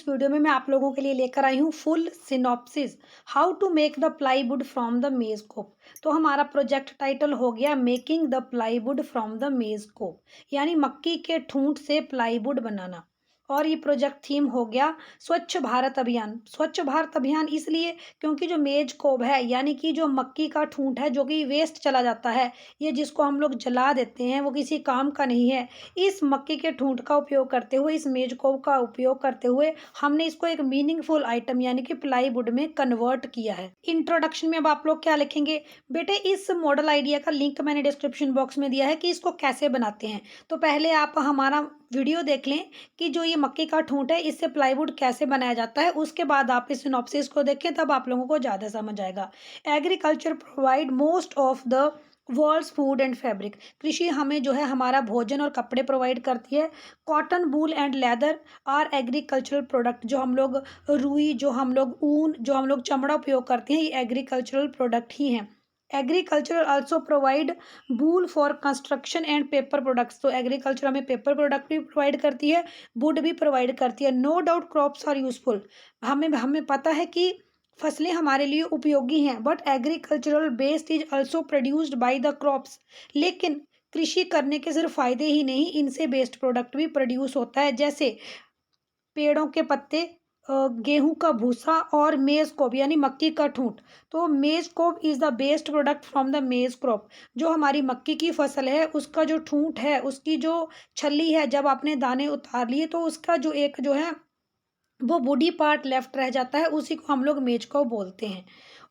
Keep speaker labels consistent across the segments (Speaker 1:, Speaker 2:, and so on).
Speaker 1: Video में मैं आप लोगों के लिए लेकर आई हूँ full synopsis how to make the plywood from the maize cob. तो हमारा प्रोजेक्ट टाइटल हो गया making the plywood from the maize cob, यानी मक्की के ठूंठ से प्लाईवुड बनाना। और ये प्रोजेक्ट थीम हो गया स्वच्छ भारत अभियान। स्वच्छ भारत अभियान इसलिए क्योंकि जो मेज कोब है यानी कि जो मक्की का ठूंठ है जो कि वेस्ट चला जाता है, ये जिसको हम लोग जला देते हैं, वो किसी काम का नहीं है। इस मक्की के ठूंठ का उपयोग करते हुए, इस मेज कोब का उपयोग करते हुए हमने इसको एक मीनिंगफुल आइटम यानी कि प्लाईवुड में कन्वर्ट किया है। इंट्रोडक्शन में अब आप लोग क्या लिखेंगे बेटे, इस मॉडल आइडिया का लिंक मैंने डिस्क्रिप्शन बॉक्स में दिया है कि इसको कैसे बनाते हैं। तो पहले आप हमारा वीडियो देख लें कि जो ये मक्के का ठूंठ है इससे प्लाईवुड कैसे बनाया जाता है, उसके बाद आप इस सिनॉप्सिस को देखें, तब आप लोगों को ज़्यादा समझ आएगा। Agriculture provide most of the world's food and fabric. कृषि हमें जो है हमारा भोजन और कपड़े प्रोवाइड करती है। Cotton, wool and leather are agricultural product. जो हम लोग रुई, जो हम लोग ऊन, जो हम लोग चमड़ा उपयोग करते हैं, ये एग्रीकल्चरल प्रोडक्ट ही हैं। Agriculture also provide wool for construction and paper products. तो एग्रीकल्चर हमें पेपर प्रोडक्ट भी प्रोवाइड करती है, वुड भी प्रोवाइड करती है। No doubt crops are useful. हमें हमें पता है कि फसलें हमारे लिए उपयोगी हैं, but agricultural waste is also produced by the crops. लेकिन कृषि करने के सिर्फ फायदे ही नहीं, इनसे वेस्ट प्रोडक्ट भी प्रोड्यूस होता है, जैसे पेड़ों के पत्ते, गेहूं का भूसा और मेज कोब यानी मक्की का ठूंठ। तो maize cob is the best product from the maize crop. जो हमारी मक्की की फसल है उसका जो ठूंठ है, उसकी जो छल्ली है, जब आपने दाने उतार लिए तो उसका जो एक जो है वो बॉडी पार्ट लेफ्ट रह जाता है, उसी को हम लोग मेज कोप बोलते हैं।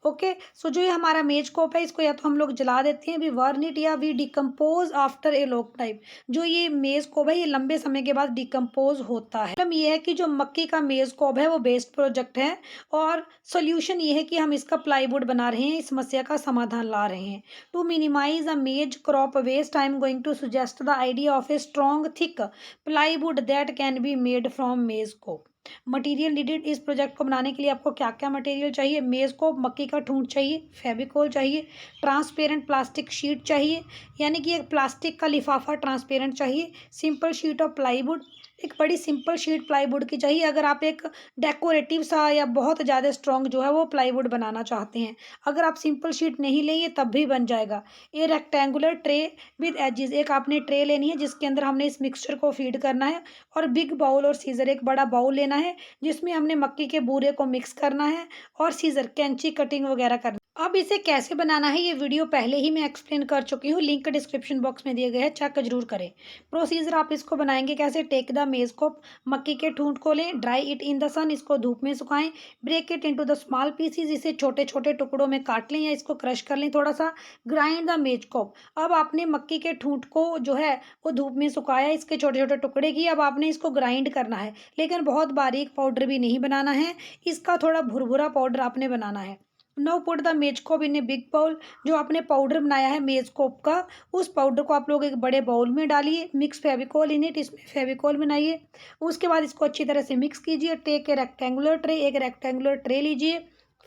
Speaker 1: ओके, सो जो ये हमारा मेज कोप है इसको या तो हम लोग जला देते हैं, वी बर्न इट, या we decompose after a long time. जो ये मेज कोप है ये लंबे समय के बाद डिकम्पोज होता है। मतलब ये है कि जो मक्की का मेज कोप है वो बेस्ट प्रोजेक्ट है, और सोल्यूशन ये है कि हम इसका प्लाईवुड बना रहे हैं, इस समस्या का समाधान ला रहे हैं। To minimize a maize crop waste I am going to suggest the idea of a strong thick plywood that can be made from maize cob. Material needed, इस प्रोजेक्ट को बनाने के लिए आपको क्या क्या मटेरियल चाहिए। मेज को मक्की का ठूंठ चाहिए, फेविकोल चाहिए, ट्रांसपेरेंट प्लास्टिक शीट चाहिए यानी कि एक प्लास्टिक का लिफाफा ट्रांसपेरेंट चाहिए, सिंपल शीट ऑफ प्लाईवुड, एक बड़ी सिंपल शीट प्लाईवुड की चाहिए अगर आप एक डेकोरेटिव सा या बहुत ज़्यादा स्ट्रॉन्ग जो है वो प्लाईवुड बनाना चाहते हैं। अगर आप सिंपल शीट नहीं लेंगे तब भी बन जाएगा। ये रेक्टेंगुलर ट्रे विद एजेस, एक आपने ट्रे लेनी है जिसके अंदर हमने इस मिक्सचर को फीड करना है। और बिग बाउल और सीजर, एक बड़ा बाउल लेना है जिसमें हमने मक्की के बूरे को मिक्स करना है, और सीजर कैंची कटिंग वगैरह करना। अब इसे कैसे बनाना है ये वीडियो पहले ही मैं एक्सप्लेन कर चुकी हूँ, लिंक डिस्क्रिप्शन बॉक्स में दिए गए हैं, चेक जरूर करें। प्रोसीजर आप इसको बनाएंगे कैसे। टेक द मेज को, मक्की के ठूंठ को लें, dry it in the sun, इसको धूप में सुखाएं, break it into the small pieces, इसे छोटे छोटे टुकड़ों में काट लें या इसको क्रश कर लें थोड़ा सा। ग्राइंड द मेज को, अब आपने मक्की के ठूंठ को जो है वो धूप में सुखाया, इसके छोटे छोटे टुकड़े किए, अब आपने इसको ग्राइंड करना है, लेकिन बहुत बारीक पाउडर भी नहीं बनाना है, इसका थोड़ा भुरभुरा पाउडर आपने बनाना है। Know put the maize cope in a big bowl, जो आपने पाउडर बनाया है मेज कोप का, उस पाउडर को आप लोग एक बड़े बाउल में डालिए। मिक्स फेविकोल इन इट, इसमें फेविकोल बनाइए। उसके बाद इसको अच्छी तरह से मिक्स कीजिए। टेक ए रेक्टेंगुलर ट्रे, एक रेक्टेंगुलर ट्रे लीजिए।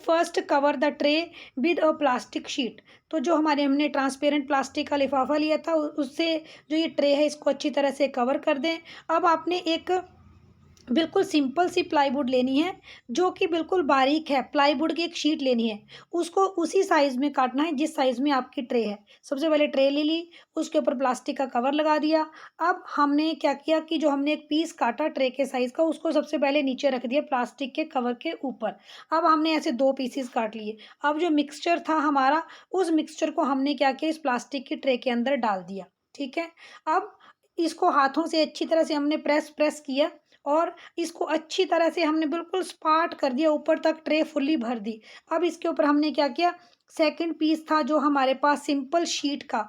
Speaker 1: First cover the tray with a plastic sheet, तो जो हमारे हमने ट्रांसपेरेंट प्लास्टिक का लिफाफा लिया था उससे जो ये ट्रे है इसको अच्छी तरह से कवर कर दें। अब आपने एक बिल्कुल सिंपल सी प्लाईवुड लेनी है जो कि बिल्कुल बारीक है, प्लाईवुड की एक शीट लेनी है, उसको उसी साइज़ में काटना है जिस साइज़ में आपकी ट्रे है। सबसे पहले ट्रे ले ली, उसके ऊपर प्लास्टिक का कवर लगा दिया। अब हमने क्या किया कि जो हमने एक पीस काटा ट्रे के साइज़ का, उसको सबसे पहले नीचे रख दिया प्लास्टिक के कवर के ऊपर। अब हमने ऐसे 2 पीसेस काट लिए। अब जो मिक्सचर था हमारा, उस मिक्सचर को हमने क्या किया, इस प्लास्टिक की ट्रे के अंदर डाल दिया। ठीक है, अब इसको हाथों से अच्छी तरह से हमने प्रेस किया, और इसको अच्छी तरह से हमने बिल्कुल सपाट कर दिया, ऊपर तक ट्रे फुल्ली भर दी। अब इसके ऊपर हमने क्या किया, सेकंड पीस था जो हमारे पास सिंपल शीट का,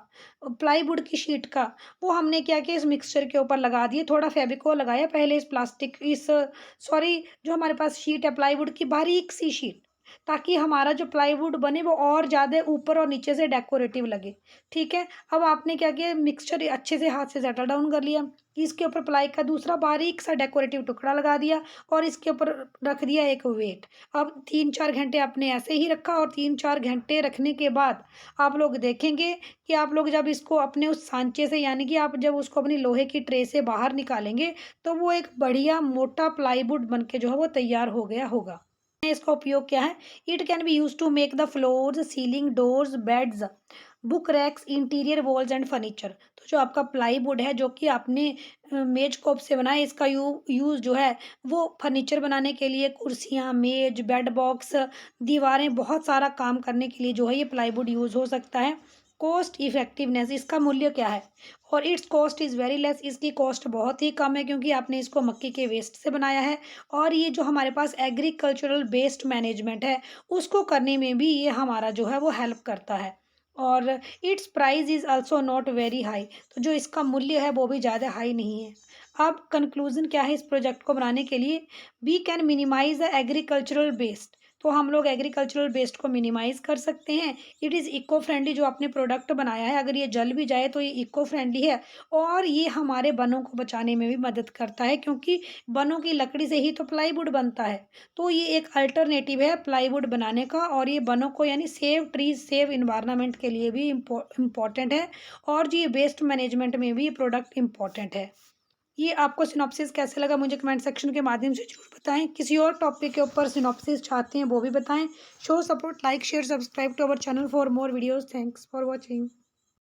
Speaker 1: प्लाईवुड की शीट का, वो हमने क्या किया इस मिक्सचर के ऊपर लगा दिए। थोड़ा फेविकोल लगाया पहले, इस प्लास्टिक, इस सॉरी जो हमारे पास शीट है प्लाईवुड की, बारीक सी शीट, ताकि हमारा जो प्लाईवुड बने वो और ज़्यादा ऊपर और नीचे से डेकोरेटिव लगे। ठीक है, अब आपने क्या किया, मिक्सचर अच्छे से हाथ से सेटल डाउन कर लिया। इसके ऊपर प्लाई का दूसरा बारीक सा डेकोरेटिव टुकड़ा लगा दिया और इसके ऊपर रख दिया एक वेट। अब 3-4 घंटे आपने ऐसे ही रखा और 3-4 घंटे रखने के बाद आप लोग देखेंगे कि आप लोग जब इसको अपने उस सांचे से, यानी कि आप जब उसको अपनी लोहे की ट्रे से बाहर निकालेंगे, तो वो एक बढ़िया मोटा प्लाईवुड बन के जो है वो तैयार हो गया होगा। इसका उपयोग क्या है? It can be use to make the floors, ceiling, doors, beds, book racks, interior walls and furniture. तो जो आपका प्लाईवुड है जो कि आपने मेज कोप से बना है, इसका यूज़ जो है वो फर्नीचर बनाने के लिए, कुर्सियाँ, मेज, बेड बॉक्स, दीवारें, बहुत सारा काम करने के लिए जो है ये प्लाईवुड यूज़ हो सकता है। कॉस्ट इफेक्टिवनेस, इसका मूल्य क्या है? और it's cost is very less, इसकी कॉस्ट बहुत ही कम है क्योंकि आपने इसको मक्की के वेस्ट से बनाया है। और ये जो हमारे पास एग्रीकल्चरल वेस्ट मैनेजमेंट है, उसको करने में भी ये हमारा जो है वो हेल्प करता है। और it's price is also not very high, तो जो इसका मूल्य है वो भी ज़्यादा हाई नहीं है। अब कंक्लूज़न क्या है इस प्रोजेक्ट को बनाने के लिए? We can minimize the agricultural waste, तो हम लोग एग्रीकल्चरल वेस्ट को मिनिमाइज़ कर सकते हैं। इट इज़ इको फ्रेंडली, जो आपने प्रोडक्ट बनाया है अगर ये जल भी जाए तो ये इको फ्रेंडली है। और ये हमारे वनों को बचाने में भी मदद करता है क्योंकि वनों की लकड़ी से ही तो प्लाईवुड बनता है। तो ये एक अल्टरनेटिव है प्लाईवुड बनाने का, और ये वनों को, यानी सेव ट्रीज, सेव इन्वायरमेंट के लिए भी इम्पोर्टेंट है। और जो ये वेस्ट मैनेजमेंट में भी ये प्रोडक्ट इम्पोर्टेंट है। ये आपको सिनॉप्सिस कैसे लगा मुझे कमेंट सेक्शन के माध्यम से ज़रूर बताएं। किसी और टॉपिक के ऊपर सिनॉप्सिस चाहते हैं वो भी बताएं। Show support, like, share, subscribe to our channel for more videos. Thanks for watching.